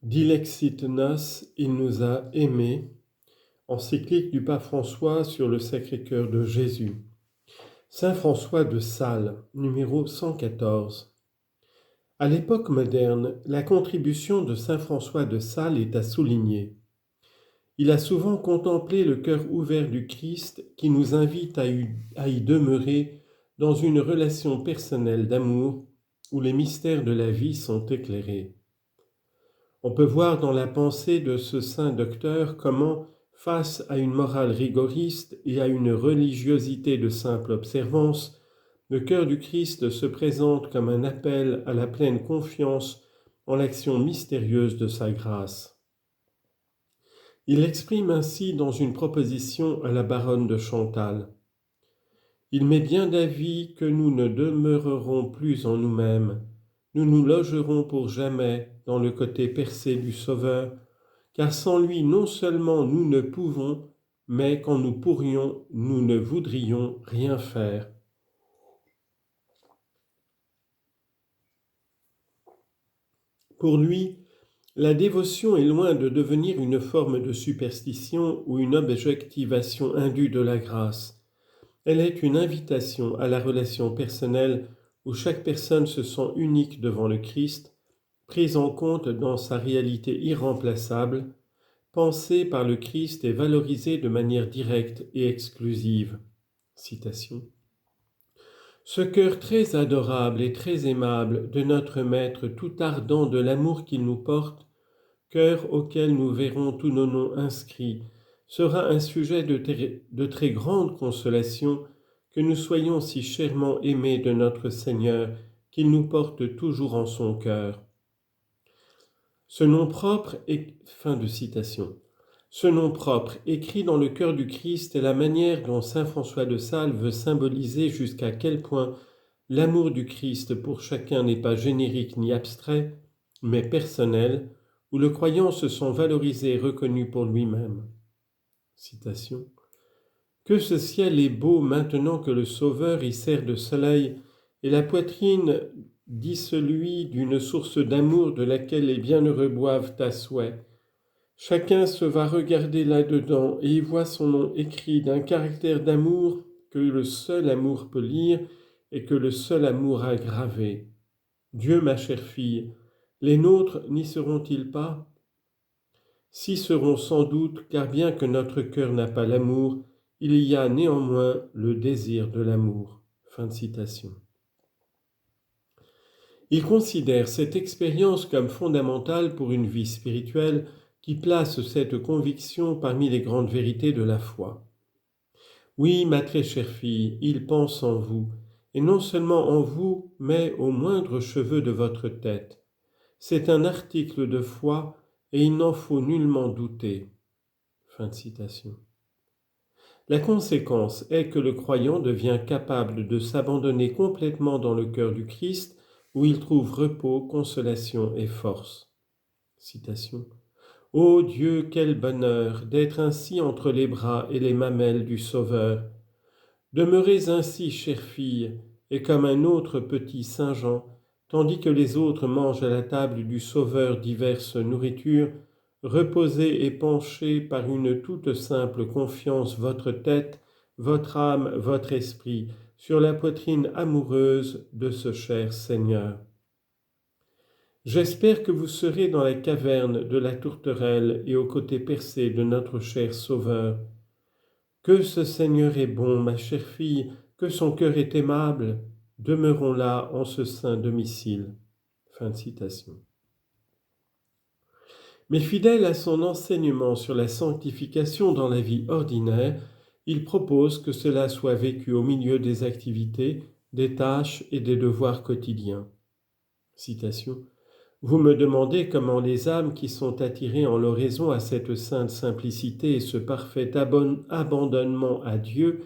Dilexit nos, il nous a aimés, encyclique du pape François sur le Sacré-Cœur de Jésus. Saint François de Sales, numéro 114. À l'époque moderne, la contribution de Saint François de Sales est à souligner. Il a souvent contemplé le cœur ouvert du Christ qui nous invite à y demeurer dans une relation personnelle d'amour où les mystères de la vie sont éclairés. On peut voir dans la pensée de ce saint docteur comment, face à une morale rigoriste et à une religiosité de simple observance, le cœur du Christ se présente comme un appel à la pleine confiance en l'action mystérieuse de sa grâce. Il l'exprime ainsi dans une proposition à la baronne de Chantal. Il m'est bien d'avis que nous ne demeurerons plus en nous-mêmes, nous nous logerons pour jamais dans le côté percé du Sauveur, car sans lui non seulement nous ne pouvons, mais quand nous pourrions, nous ne voudrions rien faire. Pour lui, la dévotion est loin de devenir une forme de superstition ou une objectivation indue de la grâce. Elle est une invitation à la relation personnelle où chaque personne se sent unique devant le Christ, prise en compte dans sa réalité irremplaçable, pensée par le Christ et valorisée de manière directe et exclusive. Citation. Ce cœur très adorable et très aimable de notre Maître, tout ardent de l'amour qu'il nous porte, cœur auquel nous verrons tous nos noms inscrits, sera un sujet de très grande consolation que nous soyons si chèrement aimés de notre Seigneur qu'il nous porte toujours en son cœur. Ce nom propre est... Fin de citation. Ce nom propre, écrit dans le cœur du Christ, est la manière dont saint François de Sales veut symboliser jusqu'à quel point l'amour du Christ pour chacun n'est pas générique ni abstrait, mais personnel, où le croyant se sent valorisé et reconnu pour lui-même. Citation. Que ce ciel est beau maintenant que le Sauveur y sert de soleil et la poitrine dit celui d'une source d'amour de laquelle les bienheureux boivent à souhait. Chacun se va regarder là-dedans et y voit son nom écrit d'un caractère d'amour que le seul amour peut lire et que le seul amour a gravé. Dieu, ma chère fille, les nôtres n'y seront-ils pas? Si seront sans doute, car bien que notre cœur n'a pas l'amour, il y a néanmoins le désir de l'amour. Fin de citation. Il considère cette expérience comme fondamentale pour une vie spirituelle qui place cette conviction parmi les grandes vérités de la foi. Oui, ma très chère fille, il pense en vous, et non seulement en vous, mais aux moindres cheveux de votre tête. C'est un article de foi et il n'en faut nullement douter. Fin de citation. La conséquence est que le croyant devient capable de s'abandonner complètement dans le cœur du Christ où il trouve repos, consolation et force. Citation. Ô Dieu, quel bonheur d'être ainsi entre les bras et les mamelles du Sauveur. Demeurez ainsi, chère fille, et comme un autre petit Saint Jean, tandis que les autres mangent à la table du Sauveur diverses nourritures, reposez et penchez par une toute simple confiance votre tête, votre âme, votre esprit sur la poitrine amoureuse de ce cher Seigneur. J'espère que vous serez dans la caverne de la tourterelle et au côté percé de notre cher Sauveur. Que ce Seigneur est bon, ma chère fille, que son cœur est aimable, demeurons là en ce saint domicile. Fin de citation. Mais fidèle à son enseignement sur la sanctification dans la vie ordinaire, il propose que cela soit vécu au milieu des activités, des tâches et des devoirs quotidiens. Citation. Vous me demandez comment les âmes qui sont attirées en l'oraison à cette sainte simplicité et ce parfait abandonnement à Dieu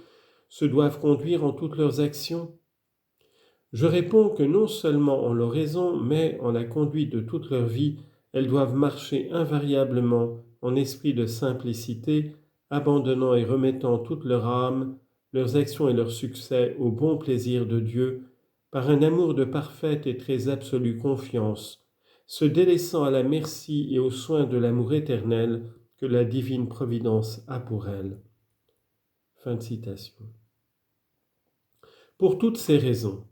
se doivent conduire en toutes leurs actions. Je réponds que non seulement en l'oraison, mais en la conduite de toute leur vie, elles doivent marcher invariablement en esprit de simplicité, abandonnant et remettant toute leur âme, leurs actions et leurs succès au bon plaisir de Dieu, par un amour de parfaite et très absolue confiance, se délaissant à la merci et aux soins de l'amour éternel que la divine providence a pour elle. » Fin de citation. Pour toutes ces raisons,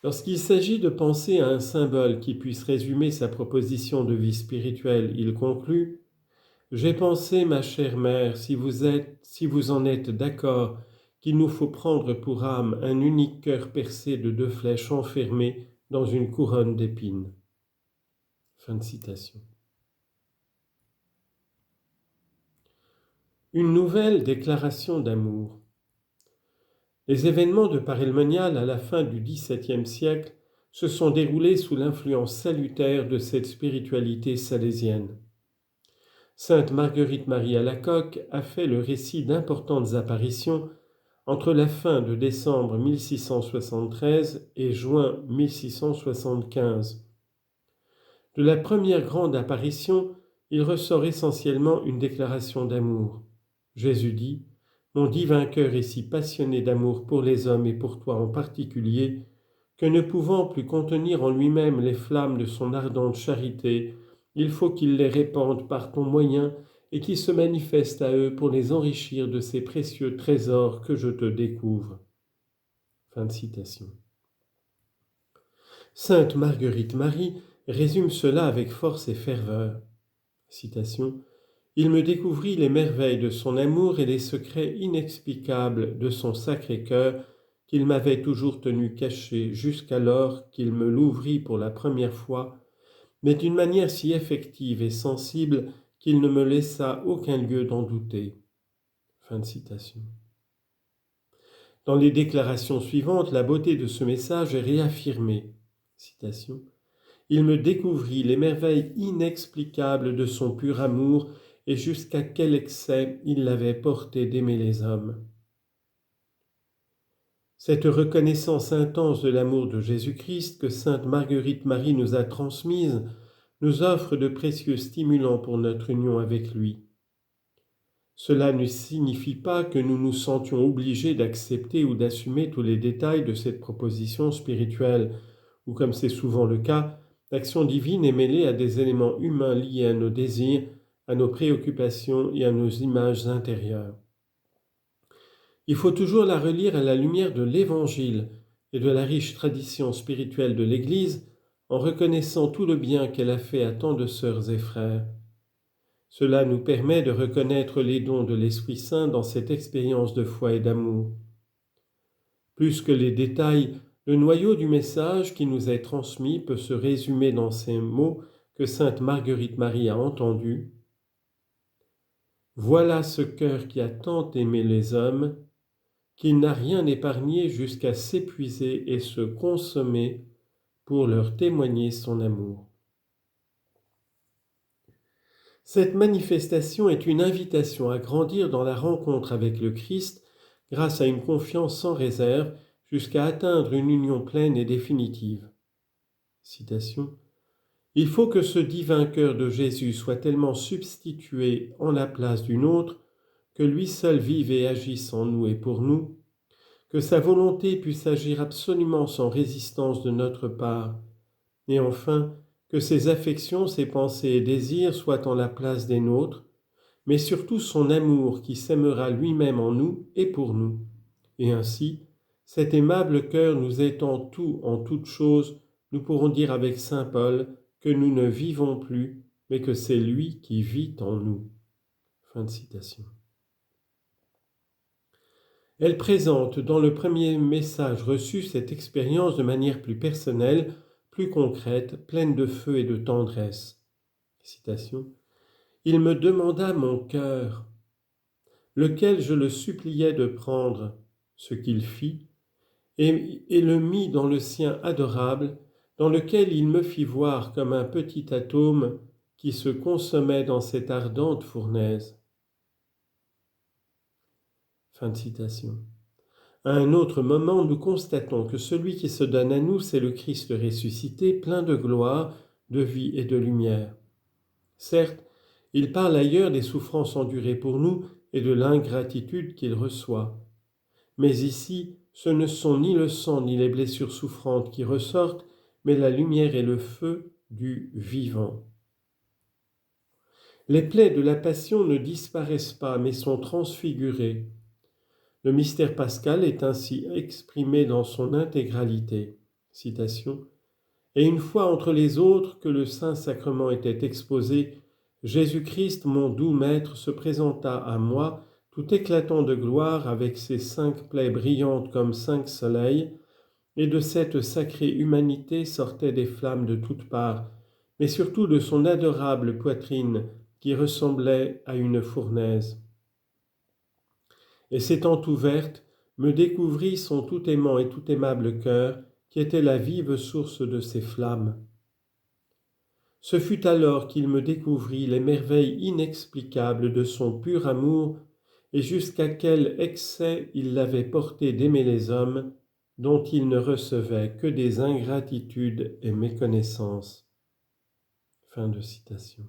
lorsqu'il s'agit de penser à un symbole qui puisse résumer sa proposition de vie spirituelle, il conclut « J'ai pensé, ma chère mère, si vous en êtes d'accord, qu'il nous faut prendre pour âme un unique cœur percé de 2 flèches enfermées dans une couronne d'épines. » Fin de citation. Une nouvelle déclaration d'amour. Les événements de Paray-le-Monial à la fin du XVIIe siècle se sont déroulés sous l'influence salutaire de cette spiritualité salésienne. Sainte Marguerite-Marie Alacoque a fait le récit d'importantes apparitions entre la fin de décembre 1673 et juin 1675. De la première grande apparition, il ressort essentiellement une déclaration d'amour. Jésus dit « Mon divin cœur est si passionné d'amour pour les hommes et pour toi en particulier, que ne pouvant plus contenir en lui-même les flammes de son ardente charité, il faut qu'il les répande par ton moyen et qu'il se manifeste à eux pour les enrichir de ces précieux trésors que je te découvre. » Fin de citation. Sainte Marguerite-Marie résume cela avec force et ferveur. Citation. « Il me découvrit les merveilles de son amour et les secrets inexplicables de son sacré cœur qu'il m'avait toujours tenu caché jusqu'alors qu'il me l'ouvrit pour la première fois, mais d'une manière si effective et sensible qu'il ne me laissa aucun lieu d'en douter. » Fin de citation. Dans les déclarations suivantes, la beauté de ce message est réaffirmée. Citation. « Il me découvrit les merveilles inexplicables de son pur amour et jusqu'à quel excès il l'avait porté d'aimer les hommes. » Cette reconnaissance intense de l'amour de Jésus-Christ que sainte Marguerite-Marie nous a transmise nous offre de précieux stimulants pour notre union avec lui. Cela ne signifie pas que nous nous sentions obligés d'accepter ou d'assumer tous les détails de cette proposition spirituelle, ou comme c'est souvent le cas, l'action divine est mêlée à des éléments humains liés à nos désirs, à nos préoccupations et à nos images intérieures. Il faut toujours la relire à la lumière de l'Évangile et de la riche tradition spirituelle de l'Église, en reconnaissant tout le bien qu'elle a fait à tant de sœurs et frères. Cela nous permet de reconnaître les dons de l'Esprit Saint dans cette expérience de foi et d'amour. Plus que les détails, le noyau du message qui nous est transmis peut se résumer dans ces mots que sainte Marguerite-Marie a entendus. « Voilà ce cœur qui a tant aimé les hommes, qu'il n'a rien épargné jusqu'à s'épuiser et se consommer pour leur témoigner son amour. » Cette manifestation est une invitation à grandir dans la rencontre avec le Christ grâce à une confiance sans réserve jusqu'à atteindre une union pleine et définitive. Citation. « Il faut que ce divin cœur de Jésus soit tellement substitué en la place d'une autre, que lui seul vive et agisse en nous et pour nous, que sa volonté puisse agir absolument sans résistance de notre part, et enfin que ses affections, ses pensées et désirs soient en la place des nôtres, mais surtout son amour qui s'aimera lui-même en nous et pour nous. Et ainsi, cet aimable cœur nous étant tout en toutes choses, nous pourrons dire avec saint Paul que nous ne vivons plus, mais que c'est lui qui vit en nous. » Fin de citation. Elle présente dans le premier message reçu cette expérience de manière plus personnelle, plus concrète, pleine de feu et de tendresse. Citation. « Il me demanda mon cœur, lequel je le suppliais de prendre, ce qu'il fit, et le mit dans le sien adorable, dans lequel il me fit voir comme un petit atome qui se consommait dans cette ardente fournaise. » Fin de citation. À un autre moment, nous constatons que celui qui se donne à nous, c'est le Christ ressuscité, plein de gloire, de vie et de lumière. Certes, il parle ailleurs des souffrances endurées pour nous et de l'ingratitude qu'il reçoit. Mais ici, ce ne sont ni le sang ni les blessures souffrantes qui ressortent, mais la lumière et le feu du vivant. Les plaies de la Passion ne disparaissent pas, mais sont transfigurées. Le mystère pascal est ainsi exprimé dans son intégralité. Citation. Et une fois entre les autres que le Saint-Sacrement était exposé, Jésus-Christ, mon doux Maître, se présenta à moi, tout éclatant de gloire avec ses 5 plaies brillantes comme 5 soleils, et de cette sacrée humanité sortaient des flammes de toutes parts, mais surtout de son adorable poitrine qui ressemblait à une fournaise. Et s'étant ouverte, me découvrit son tout aimant et tout aimable cœur, qui était la vive source de ses flammes. Ce fut alors qu'il me découvrit les merveilles inexplicables de son pur amour et jusqu'à quel excès il l'avait porté d'aimer les hommes, dont il ne recevait que des ingratitudes et méconnaissances. Fin de citation.